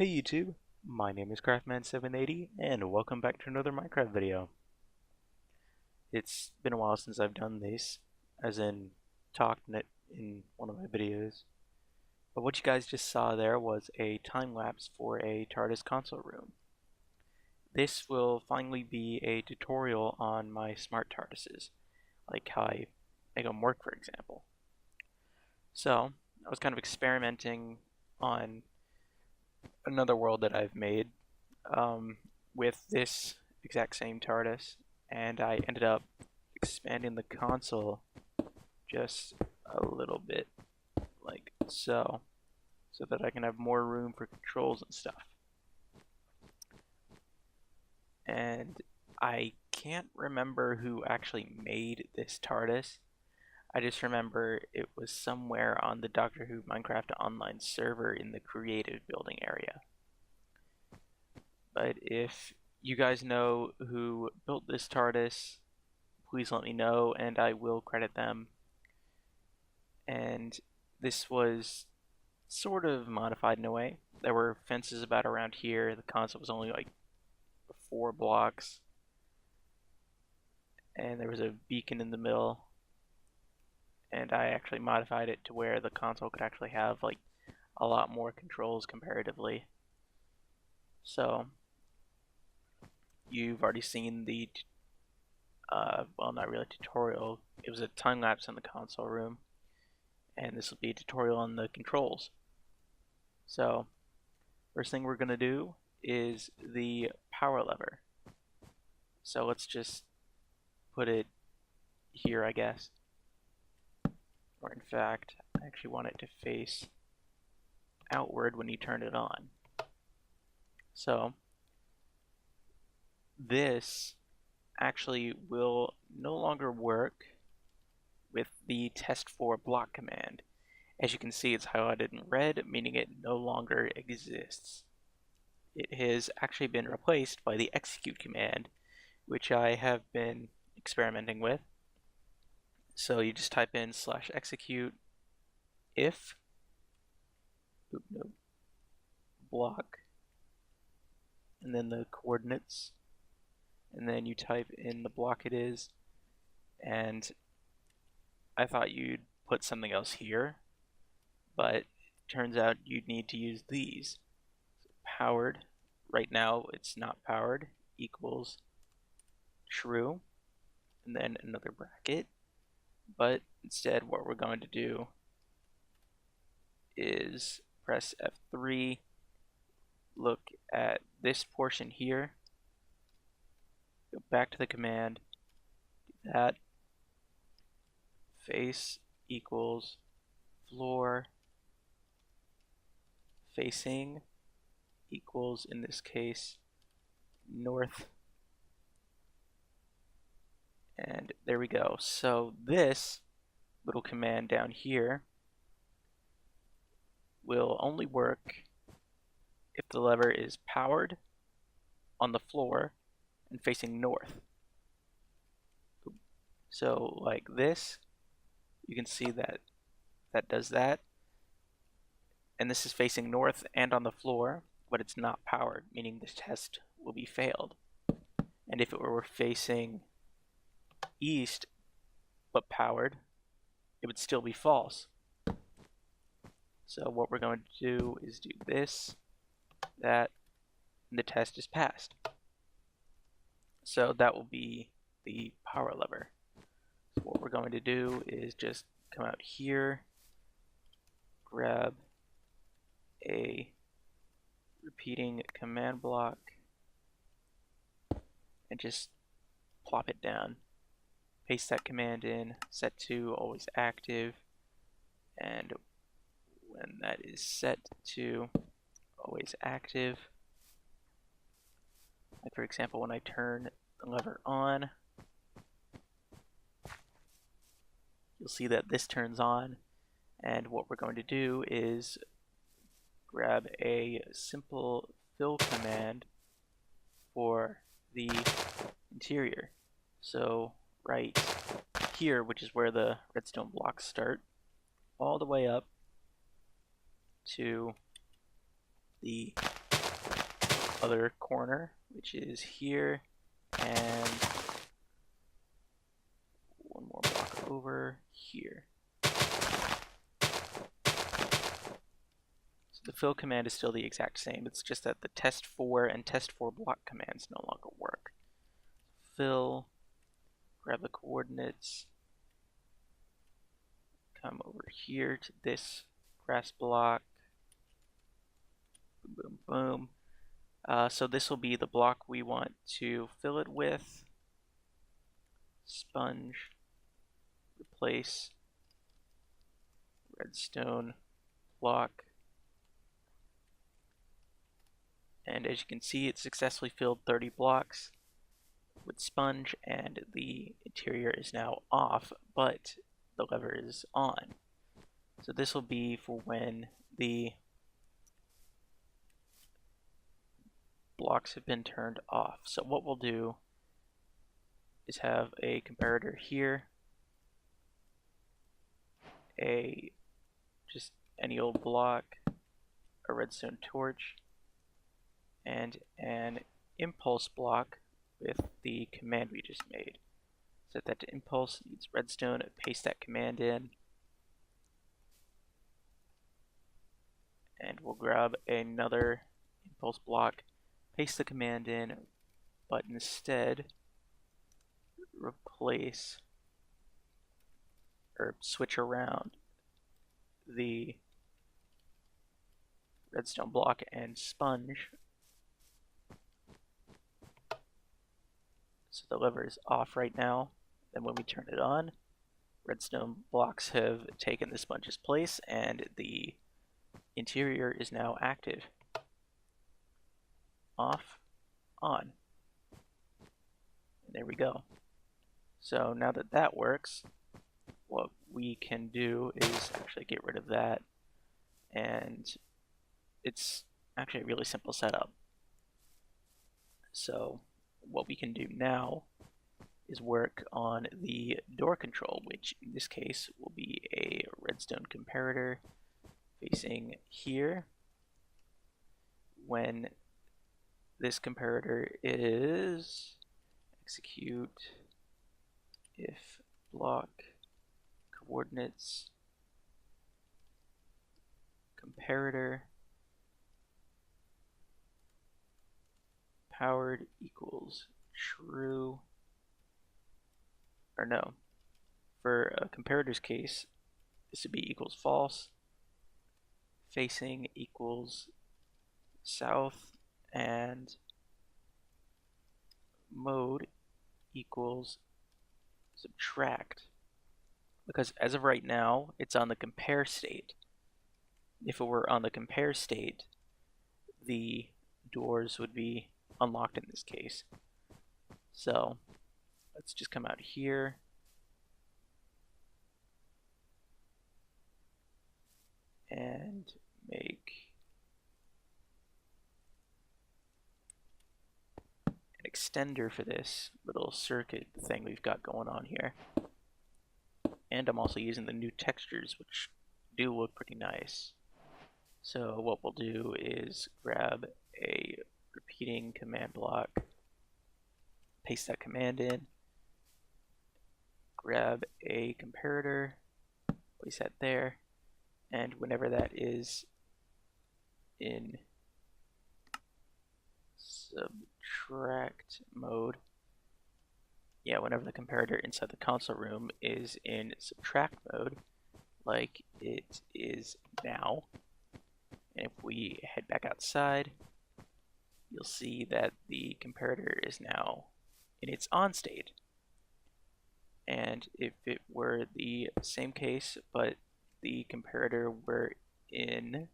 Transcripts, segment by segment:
Hey YouTube, my name is Craftman780 and welcome back to another Minecraft video. It's been a while since I've done this, as in talked in it in one of my videos. But what you guys just saw there was a time-lapse for a TARDIS console room. This will finally be a tutorial on my Smart TARDISes, like how I make them work, for example. So, I was kind of experimenting on another world that I've made with this exact same TARDIS, and I ended up expanding the console just a little bit, like so that I can have more room for controls and stuff. And I can't remember who actually made this TARDIS. I just remember it was somewhere on the Doctor Who Minecraft Online server in the creative building area. But if you guys know who built this TARDIS, please let me know and I will credit them. And this was sort of modified in a way. There were fences about around here. The console was only like 4 blocks. And there was a beacon in the middle. And I actually modified it to where the console could actually have like a lot more controls comparatively. So you've already seen the well, not really a tutorial. It was a time lapse in the console room, and this will be a tutorial on the controls. So first thing we're going to do is the power lever. So let's just put it here, I guess. Or in fact, I actually want it to face outward when you turn it on. So this actually will no longer work with the test for block command. As you can see, it's highlighted in red, meaning it no longer exists. It has actually been replaced by the execute command, which I have been experimenting with. So you just type in /execute if block, and then the coordinates, and then you type in the block it is, and I thought you'd put something else here, but it turns out you'd need to use these. So powered, right now it's not powered, equals true, and then another bracket. But instead what we're going to do is press F3, look at this portion here, go back to the command, do that, face equals floor, facing equals, in this case, north, and there we go. So this little command down here will only work if the lever is powered on the floor and facing north. So like this, you can see that that does that, and this is facing north and on the floor, but it's not powered, meaning this test will be failed. And if it were facing east but powered, it would still be false. So what we're going to do is do this, that, and the test is passed. So that will be the power lever. So what we're going to do is just come out here, grab a repeating command block, and just plop it down. Paste that command in, set to always active, and when that is set to always active, like for example when I turn the lever on, you'll see that this turns on, and what we're going to do is grab a simple fill command for the interior. So right here, which is where the redstone blocks start, all the way up to the other corner, which is here, and one more block over here. So the fill command is still the exact same. It's just that the test4 and test4 block commands no longer work. Fill, grab the coordinates, come over here to this grass block, boom, boom, boom. So this will be the block we want to fill it with. Sponge, replace, redstone block. And as you can see, it successfully filled 30 blocks with sponge, and the interior is now off, but the lever is on. So this will be for when the blocks have been turned off. So what we'll do is have a comparator here, just any old block, a redstone torch, and an impulse block with the command we just made. Set that to impulse, needs redstone, paste that command in, and we'll grab another impulse block, paste the command in, but instead replace or switch around the redstone block and sponge. So the lever is off right now. Then when we turn it on, redstone blocks have taken the sponge's place and the interior is now active. Off, on. And there we go. So now that that works, what we can do is actually get rid of that, and it's actually a really simple setup. So what we can do now is work on the door control, which in this case will be a redstone comparator facing here. When this comparator is execute if block coordinates comparator powered equals true, or no, for a comparator's case this would be equals false, facing equals south, and mode equals subtract, because as of right now it's on the compare state. If it were on the compare state, the doors would be unlocked in this case. So let's just come out here and make an extender for this little circuit thing we've got going on here. And I'm also using the new textures, which do look pretty nice. So what we'll do is grab a repeating command block, paste that command in, grab a comparator, place that there, and whenever that is in subtract mode, whenever the comparator inside the console room is in subtract mode, like it is now, and if we head back outside, you'll see that the comparator is now in its on state. And if it were the same case, but the comparator were in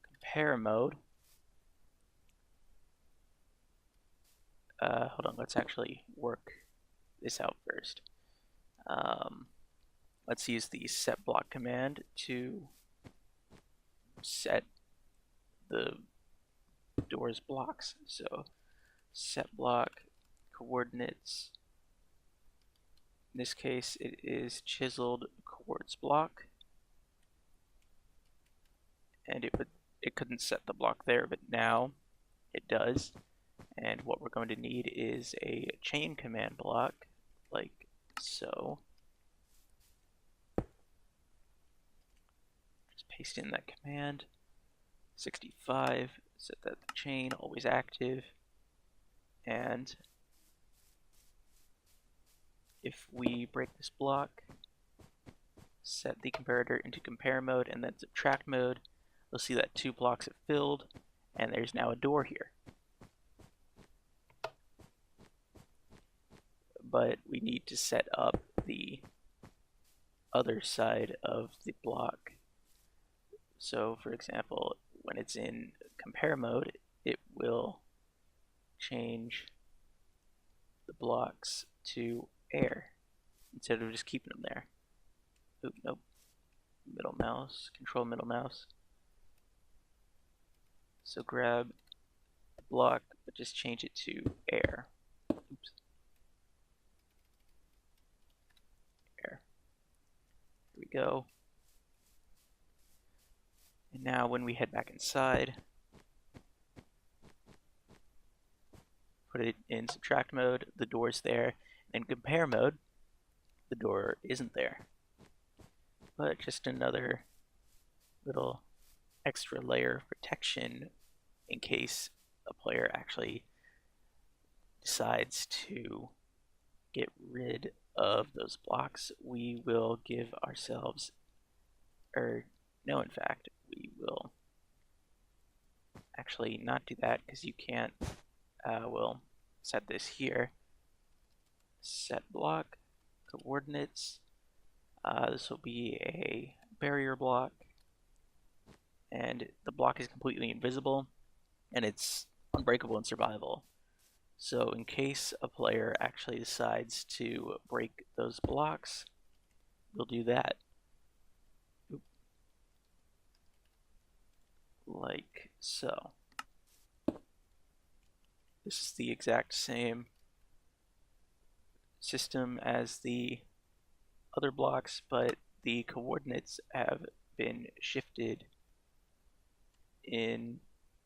compare mode, hold on, let's actually work this out first. Let's use the set block command to set the door's blocks. So set block coordinates, in this case it is chiseled quartz block, and it would it couldn't set the block there, but now it does. And what we're going to need is a chain command block, like so. Just paste in that command. 65, set that to chain, always active. And if we break this block, set the comparator into compare mode and then subtract mode, you'll see that 2 blocks have filled, and there's now a door here. But we need to set up the other side of the block. So, for example, when it's in compare mode, it will change the blocks to air instead of just keeping them there. Oop, nope. Middle mouse, control middle mouse. So grab the block, but just change it to air. Oops. Air. Here we go. And now when we head back inside, put it in subtract mode, the door's there. In compare mode, the door isn't there. But just another little extra layer of protection in case a player actually decides to get rid of those blocks. We will give ourselves, or no, in fact, we will actually not do that because you can't. We'll set this here. Set block coordinates. This will be a barrier block, and the block is completely invisible, and it's unbreakable in survival. So in case a player actually decides to break those blocks, we'll do that. Oop. Like so. This is the exact same system as the other blocks, but the coordinates have been shifted in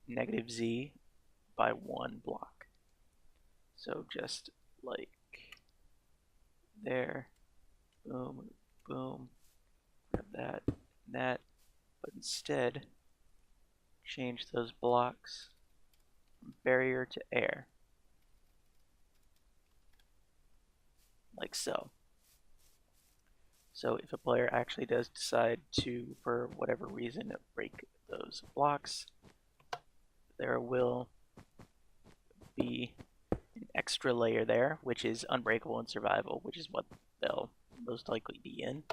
-z by 1 block. So just like there, boom, boom, grab that, and that, but instead change those blocks from barrier to air, like so. So if a player actually does decide to, for whatever reason, break those blocks, there will be an extra layer there, which is unbreakable in survival, which is what they'll most likely be in.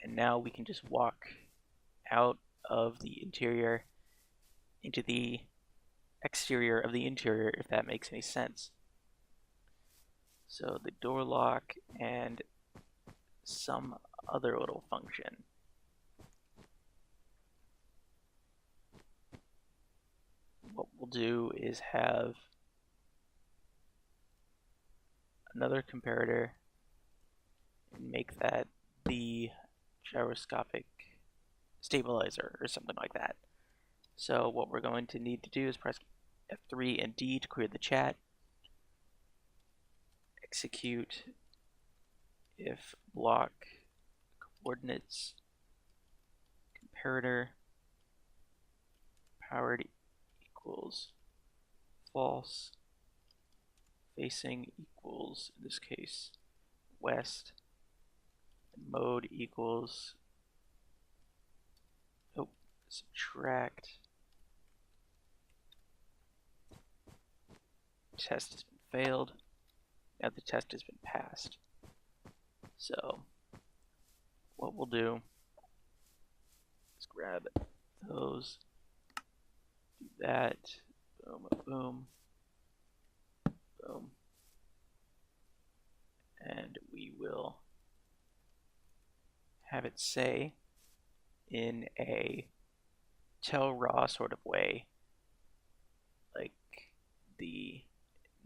And now we can just walk out of the interior into the exterior of the interior, if that makes any sense. So the door lock and some other little function. What we'll do is have another comparator and make that the gyroscopic stabilizer or something like that. So what we're going to need to do is press F3 and D to clear the chat. Execute if block coordinates comparator powered equals false, facing equals, in this case, west, and mode equals, subtract. Test has been failed. Now the test has been passed. So what we'll do is grab those, do that, boom, boom, boom, and we will have it say in a tell raw sort of way, like the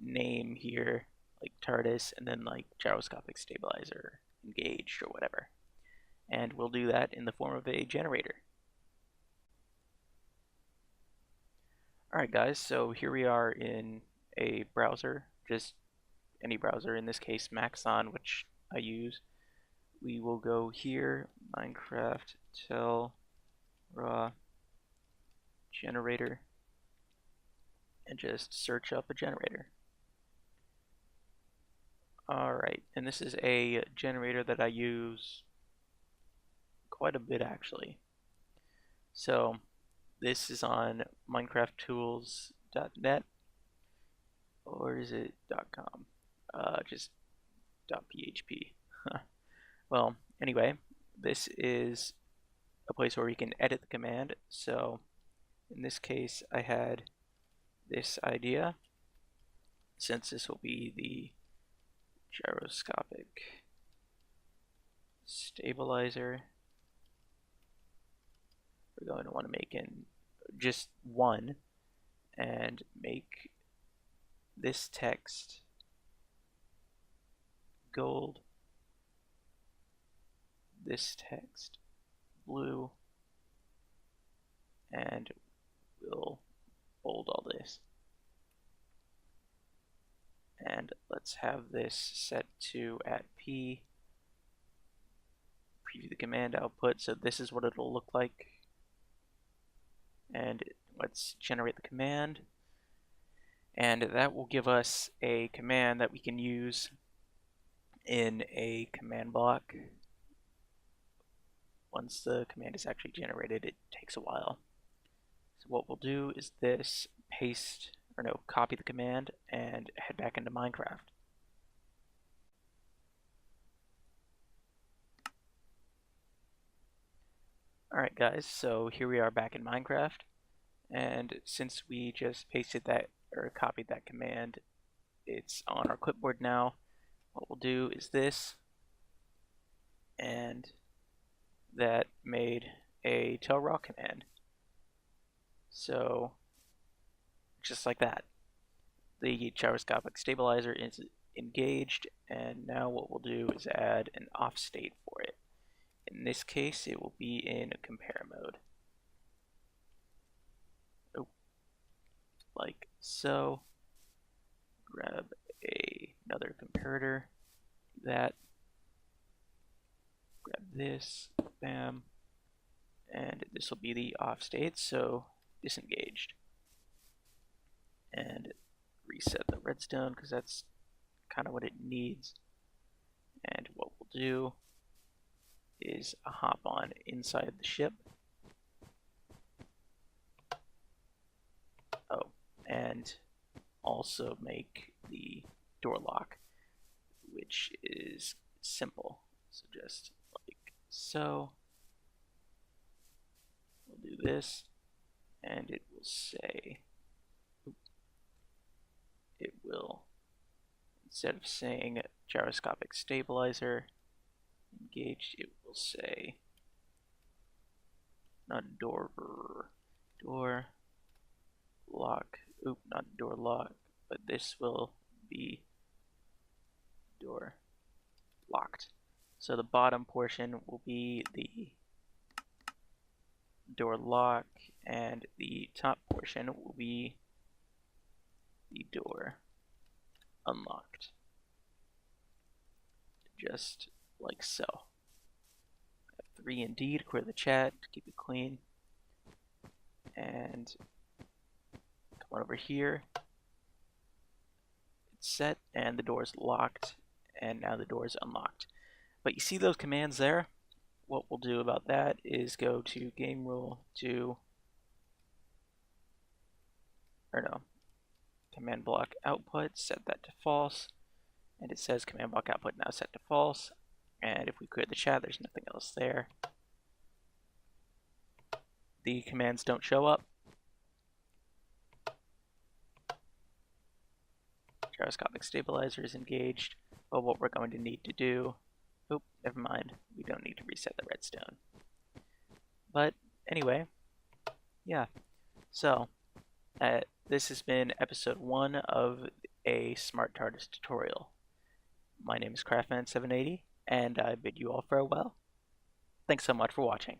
name here, like TARDIS, and then like gyroscopic stabilizer, engaged, or whatever. And we'll do that in the form of a generator. Alright guys, so here we are in a browser, just any browser, in this case Maxon, which I use. We will go here, Minecraft tell raw generator, and just search up a generator. Alright, and this is a generator that I use quite a bit actually. So this is on minecrafttools.net, or is it .com? Just .php. Well, anyway, this is a place where we can edit the command. So in this case, I had this idea. Since this will be the gyroscopic stabilizer, we're going to want to make in just one and make this text gold, this text blue, and we'll bold all this. And let's have this set to @p, preview the command output, so this is what it'll look like. And let's generate the command, and that will give us a command that we can use in a command block. Once the command is actually generated, it takes a while. So what we'll do is this, copy the command and head back into Minecraft. Alright guys, so here we are back in Minecraft, and since we just pasted that, or copied that command, it's on our clipboard now. What we'll do is this, and that made a tell raw command. So just like that, the gyroscopic stabilizer is engaged, and now what we'll do is add an off state for it. In this case, it will be in compare mode. Oh, like so. Grab another comparator, do that, grab this, bam, and this will be the off state, so disengaged. And reset the redstone because that's kind of what it needs. And what we'll do is a hop on inside the ship. Oh, and also make the door lock, which is simple. So just like so. We'll do this, and it will say, it will, instead of saying gyroscopic stabilizer engaged, it will say not door lock. Oop, not door lock, but this will be door locked. So the bottom portion will be the door lock, and the top portion will be the door unlocked. Just like so. 3 indeed, clear the chat, keep it clean. And come on over here. It's set, and the door is locked, and now the door is unlocked. But you see those commands there? What we'll do about that is go to game rule, command block output, set that to false, and it says command block output now set to false. And if we clear the chat, there's nothing else there. The commands don't show up. Gyroscopic stabilizer is engaged, but what we're going to need to do, oop, never mind, we don't need to reset the redstone. But anyway, yeah, so this has been episode 1 of a Smart TARDIS tutorial. My name is Craftman780, and I bid you all farewell. Thanks so much for watching.